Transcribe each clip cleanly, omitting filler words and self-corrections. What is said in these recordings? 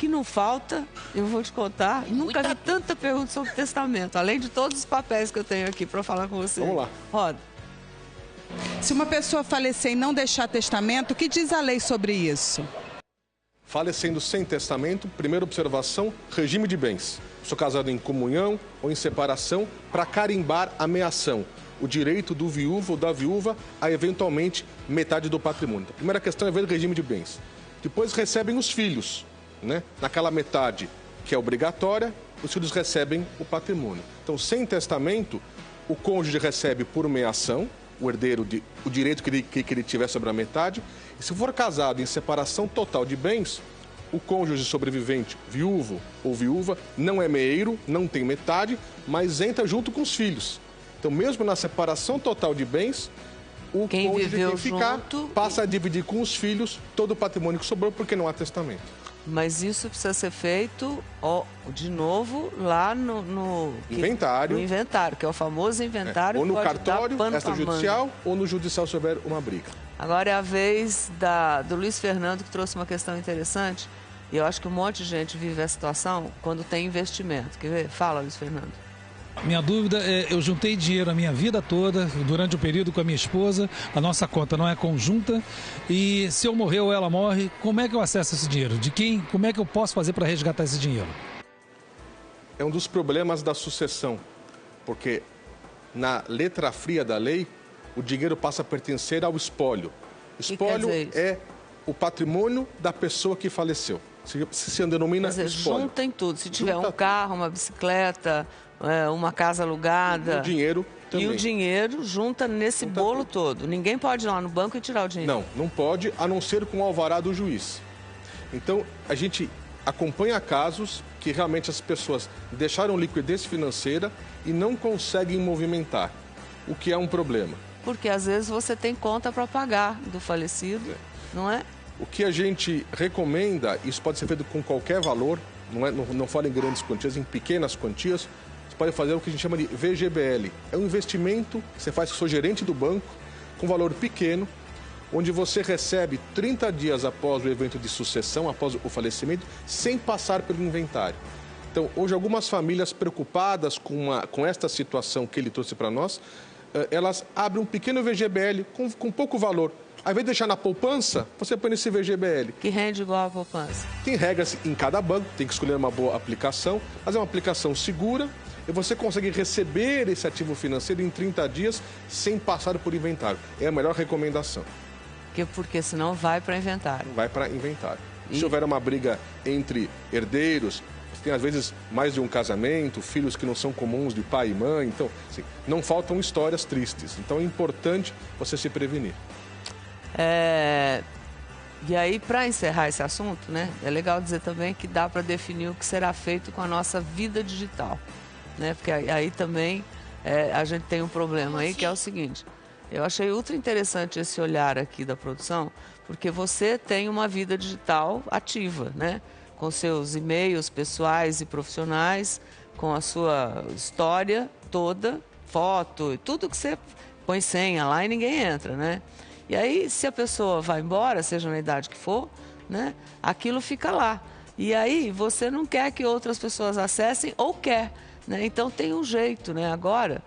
que não falta, eu vou te contar, nunca vi tanta pergunta sobre testamento, além de todos os papéis que eu tenho aqui para falar com você. Vamos lá. Roda. Se uma pessoa falecer e não deixar testamento, o que diz a lei sobre isso? Falecendo sem testamento, primeira observação, regime de bens. Sou casado em comunhão ou em separação para carimbar a meação, o direito do viúvo ou da viúva a eventualmente metade do patrimônio. A primeira questão é ver o regime de bens. Depois recebem os filhos, né? Naquela metade que é obrigatória, os filhos recebem o patrimônio. Então, sem testamento, o cônjuge recebe por meação, o herdeiro, o direito que ele tiver sobre a metade. E se for casado em separação total de bens, o cônjuge sobrevivente, viúvo ou viúva, não é meeiro, não tem metade, mas entra junto com os filhos. Então, mesmo na separação total de bens, o cônjuge que ficar passa a dividir com os filhos todo o patrimônio que sobrou, porque não há testamento. Mas isso precisa ser feito, de novo, lá no inventário. No inventário, que é o famoso inventário. Ou no cartório, extrajudicial, ou no judicial se houver uma briga. Agora é a vez do Luiz Fernando, que trouxe uma questão interessante. E eu acho que um monte de gente vive a situação quando tem investimento. Quer ver? Fala, Luiz Fernando. Minha dúvida é, eu juntei dinheiro a minha vida toda, durante o período com a minha esposa, a nossa conta não é conjunta, e se eu morrer ou ela morre, como é que eu acesso esse dinheiro? De quem? Como é que eu posso fazer para resgatar esse dinheiro? É um dos problemas da sucessão, porque na letra fria da lei, o dinheiro passa a pertencer ao espólio. Espólio é o patrimônio da pessoa que faleceu. Se denomina espólio. Juntem tudo. Se tiver um carro, uma bicicleta, uma casa alugada. O dinheiro também. E o dinheiro junta nesse bolo todo. Ninguém pode ir lá no banco e tirar o dinheiro. Não, não pode, a não ser com o alvará do juiz. Então, a gente acompanha casos que realmente as pessoas deixaram liquidez financeira e não conseguem movimentar, o que é um problema. Porque às vezes você tem conta para pagar do falecido, não é? O que a gente recomenda, isso pode ser feito com qualquer valor, não fala em grandes quantias, em pequenas quantias, você pode fazer o que a gente chama de VGBL. É um investimento que você faz com o seu gerente do banco, com valor pequeno, onde você recebe 30 dias após o evento de sucessão, após o falecimento, sem passar pelo inventário. Então, hoje, algumas famílias preocupadas com esta situação que ele trouxe para nós, elas abrem um pequeno VGBL com pouco valor. Ao invés de deixar na poupança, você põe nesse VGBL. Que rende igual a poupança. Tem regras em cada banco, tem que escolher uma boa aplicação, mas é uma aplicação segura e você consegue receber esse ativo financeiro em 30 dias sem passar por inventário. É a melhor recomendação. Porque senão vai para inventário. Vai para inventário. Se houver uma briga entre herdeiros, tem às vezes mais de um casamento, filhos que não são comuns de pai e mãe, então assim, não faltam histórias tristes. Então é importante você se prevenir. E aí, para encerrar esse assunto, né, é legal dizer também que dá para definir o que será feito com a nossa vida digital, né? Porque aí também a gente tem um problema aí, que é o seguinte: eu achei ultra interessante esse olhar aqui da produção, porque você tem uma vida digital ativa, né? Com seus e-mails pessoais e profissionais, com a sua história toda, foto, tudo que você põe senha lá e ninguém entra, né? E aí, se a pessoa vai embora, seja na idade que for, né, aquilo fica lá. E aí, você não quer que outras pessoas acessem ou quer, né? Então, tem um jeito, né, agora,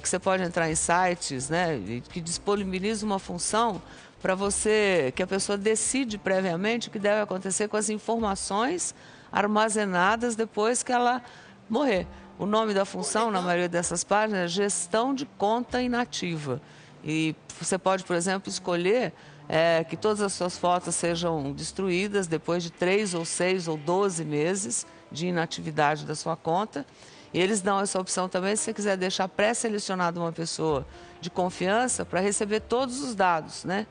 que você pode entrar em sites, né, que disponibilizam uma função para você, que a pessoa decide previamente o que deve acontecer com as informações armazenadas depois que ela morrer. O nome da função, na maioria dessas páginas, é gestão de conta inativa. E você pode, por exemplo, escolher que todas as suas fotos sejam destruídas depois de 3 ou 6 ou 12 meses de inatividade da sua conta. E eles dão essa opção também, se você quiser deixar pré-selecionada uma pessoa de confiança para receber todos os dados, né?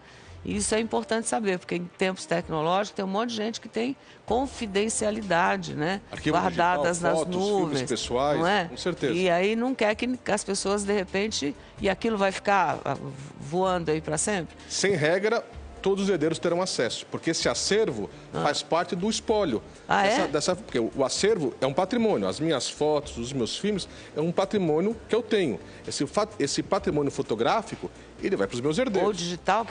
E isso é importante saber, porque em tempos tecnológicos tem um monte de gente que tem confidencialidade, né? Arquivo guardadas digital, nas fotos, nuvens, filmes pessoais, não é? Com certeza. E aí não quer que as pessoas, de repente, e aquilo vai ficar voando aí para sempre? Sem regra, todos os herdeiros terão acesso, porque esse acervo faz parte do espólio. Porque o acervo é um patrimônio, as minhas fotos, os meus filmes, é um patrimônio que eu tenho. Esse patrimônio fotográfico, ele vai para os meus herdeiros. Ou digital,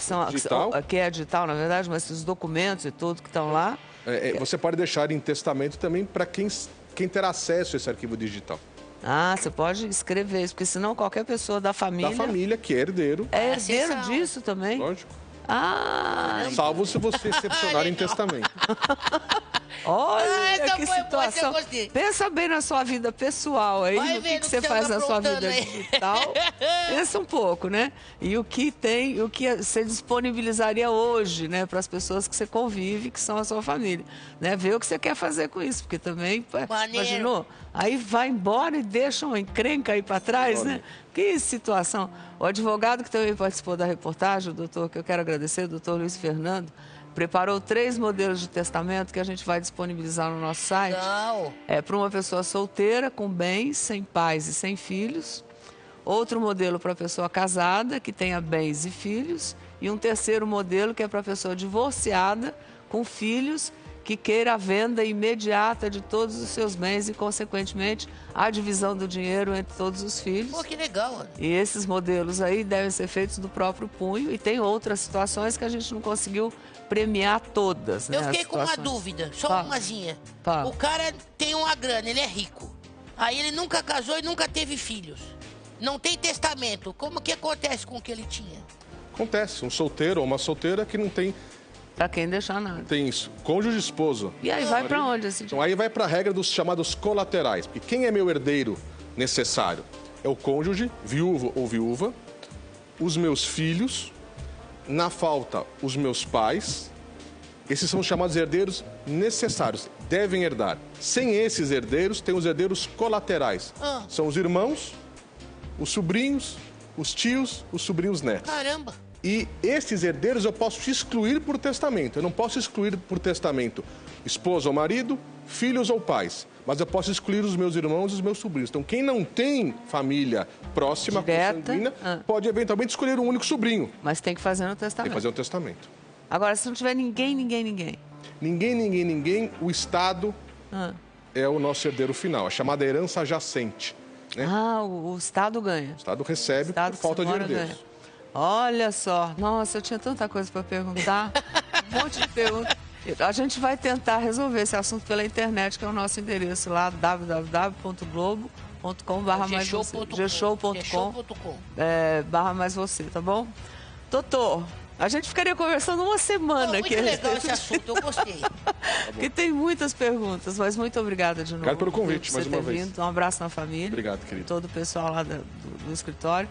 que é digital, na verdade, mas os documentos e tudo que estão lá. Você pode deixar em testamento também para quem ter acesso a esse arquivo digital. Ah, você pode escrever isso, porque senão qualquer pessoa da família... Da família que é herdeiro. É herdeiro disso também? Lógico. Ah! Salvo se você excepcionar em testamento. Olha que situação. Pensa bem na sua vida pessoal aí, no que você faz na sua vida digital. Pensa um pouco, né? E o que você disponibilizaria hoje, né, para as pessoas que você convive, que são a sua família, né? Ver o que você quer fazer com isso, porque também, imaginou? Aí vai embora e deixa uma encrenca aí para trás, né? Que situação. O advogado que também participou da reportagem, o doutor, que eu quero agradecer, o doutor Luiz Fernando, preparou 3 modelos de testamento que a gente vai disponibilizar no nosso site. Para uma pessoa solteira, com bens, sem pais e sem filhos. Outro modelo para a pessoa casada, que tenha bens e filhos. E um terceiro modelo que é para a pessoa divorciada, com filhos, que queira a venda imediata de todos os seus bens e, consequentemente, a divisão do dinheiro entre todos os filhos. Pô, que legal, mano. E esses modelos aí devem ser feitos do próprio punho. E tem outras situações que a gente não conseguiu premiar todas, né? Eu fiquei com uma dúvida, só umazinha. O cara tem uma grana, ele é rico. Aí ele nunca casou e nunca teve filhos. Não tem testamento. Como que acontece com o que ele tinha? Acontece. Um solteiro ou uma solteira que não tem... Para quem deixar nada. Tem isso. Cônjuge, esposo. E aí vai para onde esse Então aí vai para a regra dos chamados colaterais. Porque quem é meu herdeiro necessário? É o cônjuge, viúvo ou viúva, os meus filhos, na falta, os meus pais. Esses são os chamados herdeiros necessários. Devem herdar. Sem esses herdeiros, tem os herdeiros colaterais. São os irmãos, os sobrinhos, os tios, os sobrinhos netos. Caramba! E esses herdeiros eu posso excluir por testamento. Eu não posso excluir por testamento esposa ou marido, filhos ou pais. Mas eu posso excluir os meus irmãos e os meus sobrinhos. Então, quem não tem família próxima, consanguínea, pode eventualmente escolher um único sobrinho. Mas tem que fazer no testamento. Tem que fazer um testamento. Agora, se não tiver ninguém... Ninguém, o Estado é o nosso herdeiro final. A chamada herança jacente. Né? O Estado ganha. O Estado recebe por falta de herdeiros. Ganha. Olha só, nossa, eu tinha tanta coisa para perguntar, um monte de perguntas. A gente vai tentar resolver esse assunto pela internet, que é o nosso endereço lá, www.globo.com/mais-você, tá bom? Doutor, a gente ficaria conversando uma semana aqui. Muito legal esse assunto, eu gostei. Porque tem muitas perguntas, mas muito obrigada de novo. Obrigado pelo convite, mais uma vez. Um abraço na família. Obrigado, querido. Todo o pessoal lá do escritório.